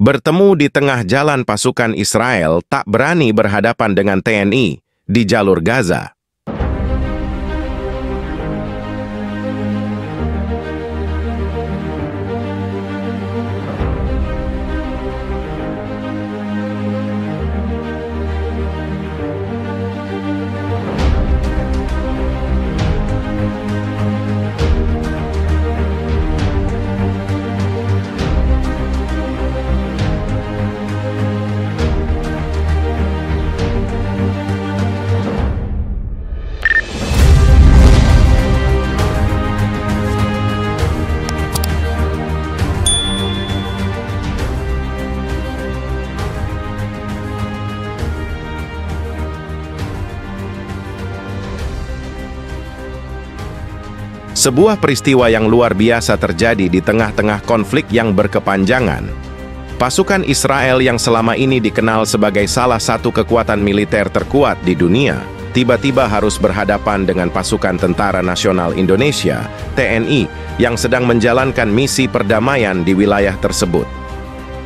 Bertemu di tengah jalan, pasukan Israel tak berani berhadapan dengan TNI di jalur Gaza. Sebuah peristiwa yang luar biasa terjadi di tengah-tengah konflik yang berkepanjangan. Pasukan Israel yang selama ini dikenal sebagai salah satu kekuatan militer terkuat di dunia, tiba-tiba harus berhadapan dengan pasukan Tentara Nasional Indonesia, TNI, yang sedang menjalankan misi perdamaian di wilayah tersebut.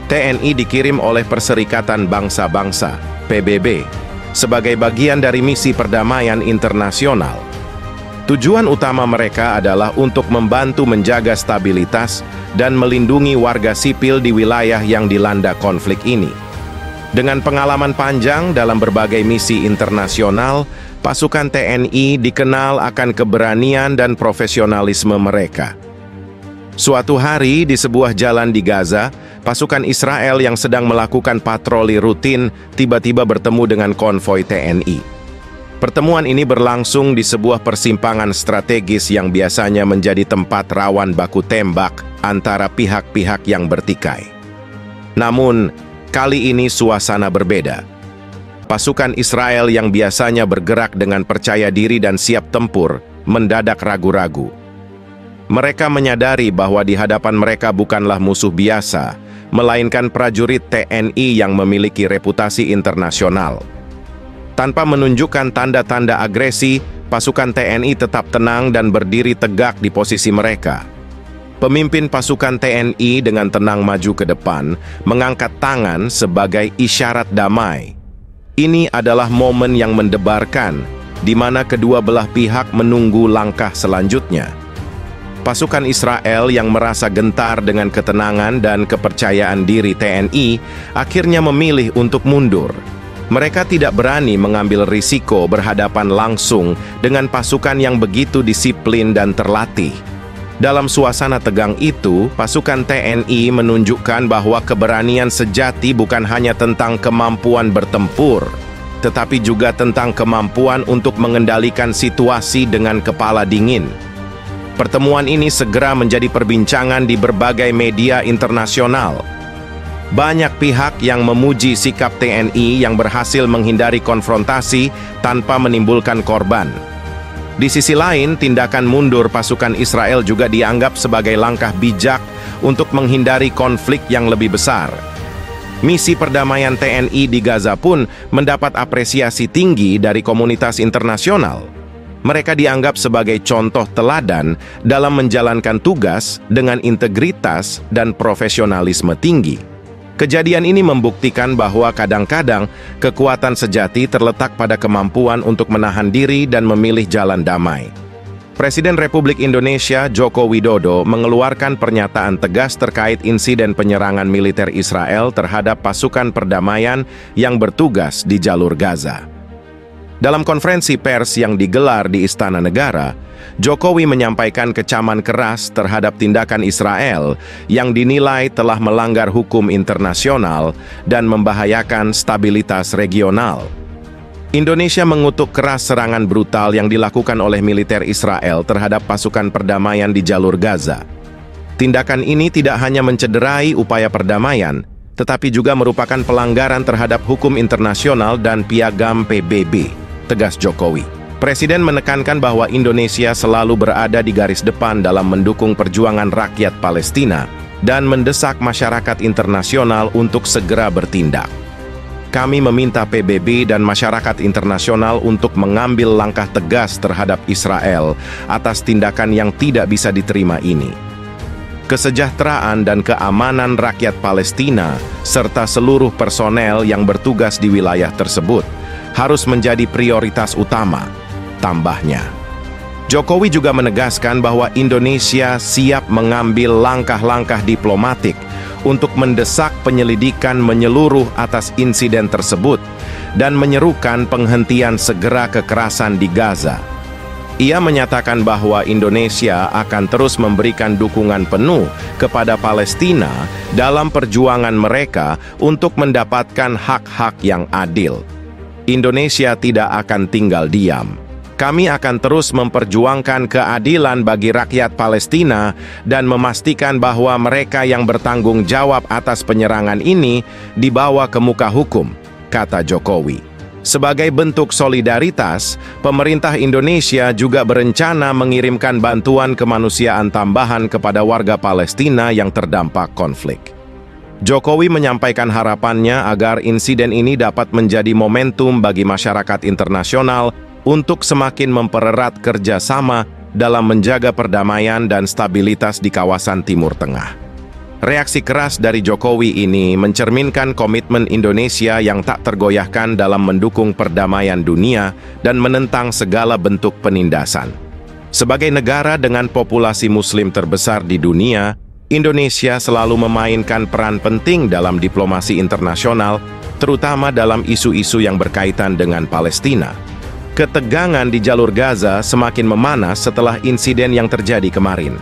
TNI dikirim oleh Perserikatan Bangsa-Bangsa, PBB, sebagai bagian dari misi perdamaian internasional. Tujuan utama mereka adalah untuk membantu menjaga stabilitas dan melindungi warga sipil di wilayah yang dilanda konflik ini. Dengan pengalaman panjang dalam berbagai misi internasional, pasukan TNI dikenal akan keberanian dan profesionalisme mereka. Suatu hari di sebuah jalan di Gaza, pasukan Israel yang sedang melakukan patroli rutin tiba-tiba bertemu dengan konvoi TNI. Pertemuan ini berlangsung di sebuah persimpangan strategis yang biasanya menjadi tempat rawan baku tembak antara pihak-pihak yang bertikai. Namun, kali ini suasana berbeda. Pasukan Israel yang biasanya bergerak dengan percaya diri dan siap tempur, mendadak ragu-ragu. Mereka menyadari bahwa di hadapan mereka bukanlah musuh biasa, melainkan prajurit TNI yang memiliki reputasi internasional. Tanpa menunjukkan tanda-tanda agresi, pasukan TNI tetap tenang dan berdiri tegak di posisi mereka. Pemimpin pasukan TNI dengan tenang maju ke depan, mengangkat tangan sebagai isyarat damai. Ini adalah momen yang mendebarkan, di mana kedua belah pihak menunggu langkah selanjutnya. Pasukan Israel yang merasa gentar dengan ketenangan dan kepercayaan diri TNI, akhirnya memilih untuk mundur. Mereka tidak berani mengambil risiko berhadapan langsung dengan pasukan yang begitu disiplin dan terlatih. Dalam suasana tegang itu, pasukan TNI menunjukkan bahwa keberanian sejati bukan hanya tentang kemampuan bertempur, tetapi juga tentang kemampuan untuk mengendalikan situasi dengan kepala dingin. Pertemuan ini segera menjadi perbincangan di berbagai media internasional. Banyak pihak yang memuji sikap TNI yang berhasil menghindari konfrontasi tanpa menimbulkan korban. Di sisi lain, tindakan mundur pasukan Israel juga dianggap sebagai langkah bijak untuk menghindari konflik yang lebih besar. Misi perdamaian TNI di Gaza pun mendapat apresiasi tinggi dari komunitas internasional. Mereka dianggap sebagai contoh teladan dalam menjalankan tugas dengan integritas dan profesionalisme tinggi. Kejadian ini membuktikan bahwa kadang-kadang kekuatan sejati terletak pada kemampuan untuk menahan diri dan memilih jalan damai. Presiden Republik Indonesia Joko Widodo mengeluarkan pernyataan tegas terkait insiden penyerangan militer Israel terhadap pasukan perdamaian yang bertugas di jalur Gaza. Dalam konferensi pers yang digelar di Istana Negara, Jokowi menyampaikan kecaman keras terhadap tindakan Israel yang dinilai telah melanggar hukum internasional dan membahayakan stabilitas regional. Indonesia mengutuk keras serangan brutal yang dilakukan oleh militer Israel terhadap pasukan perdamaian di jalur Gaza. Tindakan ini tidak hanya mencederai upaya perdamaian, tetapi juga merupakan pelanggaran terhadap hukum internasional dan piagam PBB, tegas Jokowi. Presiden menekankan bahwa Indonesia selalu berada di garis depan dalam mendukung perjuangan rakyat Palestina dan mendesak masyarakat internasional untuk segera bertindak. Kami meminta PBB dan masyarakat internasional untuk mengambil langkah tegas terhadap Israel atas tindakan yang tidak bisa diterima ini. kesejahteraan dan keamanan rakyat Palestina, serta seluruh personel yang bertugas di wilayah tersebut, harus menjadi prioritas utama, tambahnya. Jokowi juga menegaskan bahwa Indonesia siap mengambil langkah-langkah diplomatik untuk mendesak penyelidikan menyeluruh atas insiden tersebut dan menyerukan penghentian segera kekerasan di Gaza. Ia menyatakan bahwa Indonesia akan terus memberikan dukungan penuh kepada Palestina dalam perjuangan mereka untuk mendapatkan hak-hak yang adil. Indonesia tidak akan tinggal diam. Kami akan terus memperjuangkan keadilan bagi rakyat Palestina dan memastikan bahwa mereka yang bertanggung jawab atas penyerangan ini dibawa ke muka hukum, kata Jokowi. Sebagai bentuk solidaritas, pemerintah Indonesia juga berencana mengirimkan bantuan kemanusiaan tambahan kepada warga Palestina yang terdampak konflik. Jokowi menyampaikan harapannya agar insiden ini dapat menjadi momentum bagi masyarakat internasional untuk semakin mempererat kerjasama dalam menjaga perdamaian dan stabilitas di kawasan Timur Tengah. Reaksi keras dari Jokowi ini mencerminkan komitmen Indonesia yang tak tergoyahkan dalam mendukung perdamaian dunia dan menentang segala bentuk penindasan. Sebagai negara dengan populasi Muslim terbesar di dunia, Indonesia selalu memainkan peran penting dalam diplomasi internasional, terutama dalam isu-isu yang berkaitan dengan Palestina. Ketegangan di jalur Gaza semakin memanas setelah insiden yang terjadi kemarin.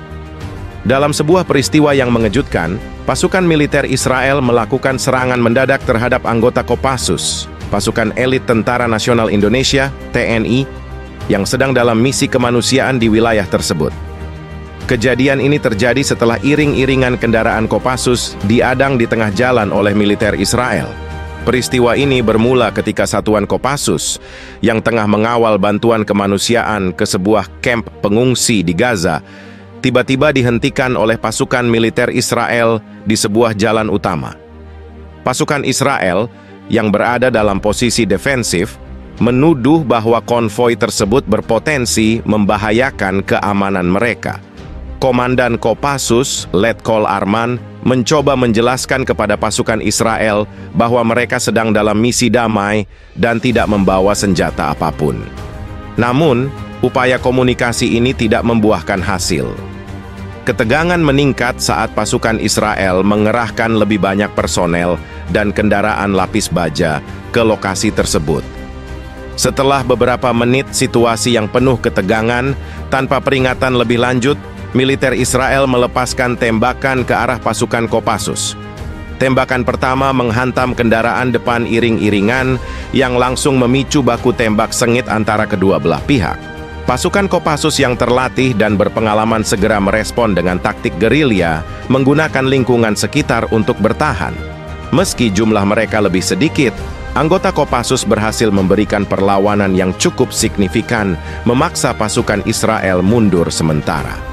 Dalam sebuah peristiwa yang mengejutkan, pasukan militer Israel melakukan serangan mendadak terhadap anggota Kopassus, pasukan elit Tentara Nasional Indonesia, TNI, yang sedang dalam misi kemanusiaan di wilayah tersebut. Kejadian ini terjadi setelah iring-iringan kendaraan Kopassus diadang di tengah jalan oleh militer Israel. Peristiwa ini bermula ketika satuan Kopassus yang tengah mengawal bantuan kemanusiaan ke sebuah kamp pengungsi di Gaza tiba-tiba dihentikan oleh pasukan militer Israel di sebuah jalan utama. Pasukan Israel yang berada dalam posisi defensif menuduh bahwa konvoi tersebut berpotensi membahayakan keamanan mereka. Komandan Kopassus, Letkol Arman, mencoba menjelaskan kepada pasukan Israel bahwa mereka sedang dalam misi damai dan tidak membawa senjata apapun. Namun, upaya komunikasi ini tidak membuahkan hasil. Ketegangan meningkat saat pasukan Israel mengerahkan lebih banyak personel dan kendaraan lapis baja ke lokasi tersebut. Setelah beberapa menit situasi yang penuh ketegangan, tanpa peringatan lebih lanjut, militer Israel melepaskan tembakan ke arah pasukan Kopassus. Tembakan pertama menghantam kendaraan depan iring-iringan yang langsung memicu baku tembak sengit antara kedua belah pihak. Pasukan Kopassus yang terlatih dan berpengalaman segera merespon dengan taktik gerilya, menggunakan lingkungan sekitar untuk bertahan. Meski jumlah mereka lebih sedikit, anggota Kopassus berhasil memberikan perlawanan yang cukup signifikan, memaksa pasukan Israel mundur sementara.